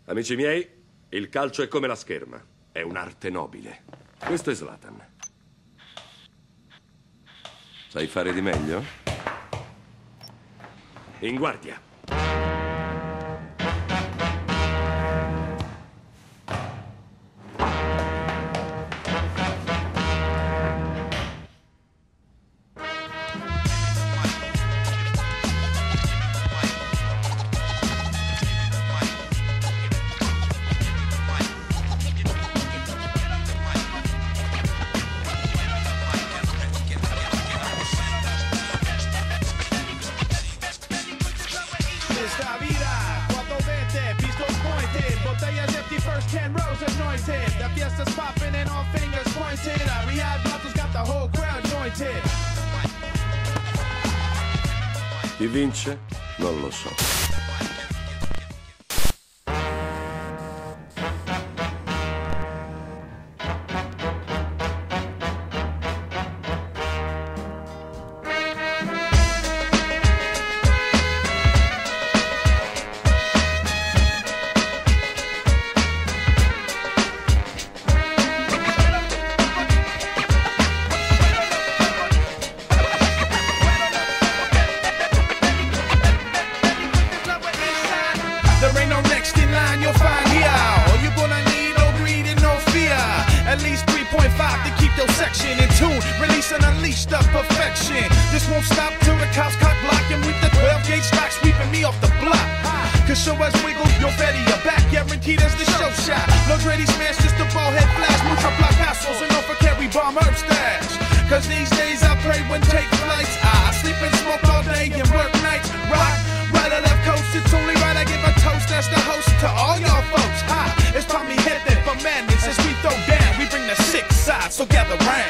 Amici miei, il calcio è come la scherma. È un'arte nobile. Questo è Zlatan. Sai fare di meglio? In guardia. Chi vince? Non lo so. So gather round.